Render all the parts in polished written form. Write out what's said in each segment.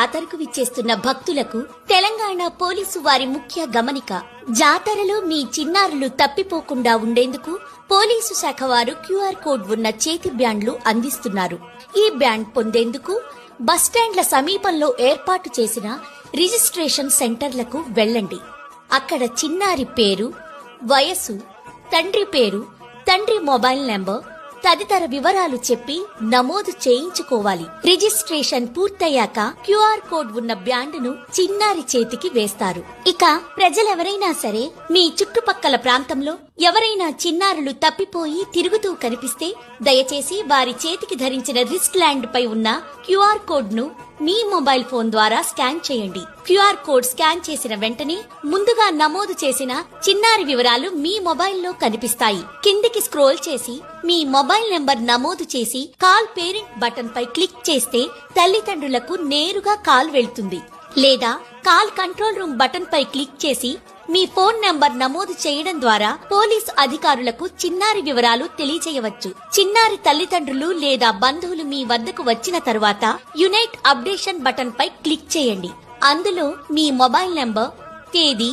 జాతరకు విచ్చేస్తున్న భక్తులకు తెలంగాణ పోలీసు వారి ముఖ్య గమనిక. జాతరలో మీ చిన్నారులు తప్పిపోకుండా ఉండేందుకు పోలీసు శాఖ వారు క్యూఆర్ కోడ్ ఉన్న చేతి బ్యాండ్లు అందిస్తున్నారు. ఈ బ్యాండ్ పొందేందుకు బస్టాండ్ల సమీపంలో ఏర్పాటు చేసిన రిజిస్ట్రేషన్ సెంటర్లకు వెళ్ళండి. అక్కడ చిన్నారి పేరు, వయసు, తండ్రి పేరు, తండ్రి మొబైల్ నెంబర్ తదితర వివరాలు చెప్పి నమోదు చేయించుకోవాలి. రిజిస్ట్రేషన్ పూర్తయ్యాక క్యూఆర్ కోడ్ ఉన్న బ్యాండును చిన్నారి చేతికి వేస్తారు. ఇక ప్రజలెవరైనా సరే మీ చుట్టుపక్కల ప్రాంతంలో ఎవరైనా చిన్నారులు తప్పిపోయి తిరుగుతూ కనిపిస్తే దయచేసి వారి చేతికి ధరించిన రిస్ట్ ల్యాండ్ పై ఉన్న క్యూఆర్ కోడ్ ను మీ మొబైల్ ఫోన్ ద్వారా స్కాన్ చేయండి. క్యూఆర్ కోడ్ స్కాన్ చేసిన వెంటనే ముందుగా నమోదు చేసిన చిన్నారి వివరాలు మీ మొబైల్లో కనిపిస్తాయి. కిందికి స్క్రోల్ చేసి మీ మొబైల్ నెంబర్ నమోదు చేసి కాల్ పేరెంట్ బటన్ పై క్లిక్ చేస్తే తల్లిదండ్రులకు నేరుగా కాల్ వెళ్తుంది. లేదా కాల్ కంట్రోల్ రూమ్ బటన్ పై క్లిక్ చేసి మీ ఫోన్ నంబర్ నమోదు చేయడం ద్వారా పోలీసు అధికారులకు చిన్నారి వివరాలు తెలియజేయవచ్చు. చిన్నారి తల్లిదండ్రులు లేదా బంధువులు మీ వద్దకు వచ్చిన తరువాత యునైట్ అప్డేషన్ బటన్ పై క్లిక్ చేయండి. అందులో మీ మొబైల్ నంబర్, తేదీ,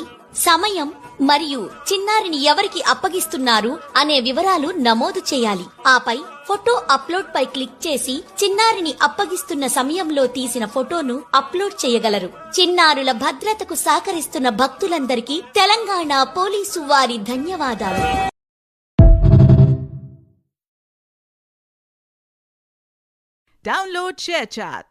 సమయం మరియు చిన్నారిని ఎవరికి అప్పగిస్తున్నారు అనే వివరాలు నమోదు చేయాలి. ఆపై ఫోటో అప్లోడ్ పై క్లిక్ చేసి చిన్నారిని అప్పగిస్తున్న సమయంలో తీసిన ఫోటోను అప్లోడ్ చేయగలరు. చిన్నారుల భద్రతకు సహకరిస్తున్న భక్తులందరికీ తెలంగాణ పోలీసు వారి ధన్యవాదాలు. Download ShareChat.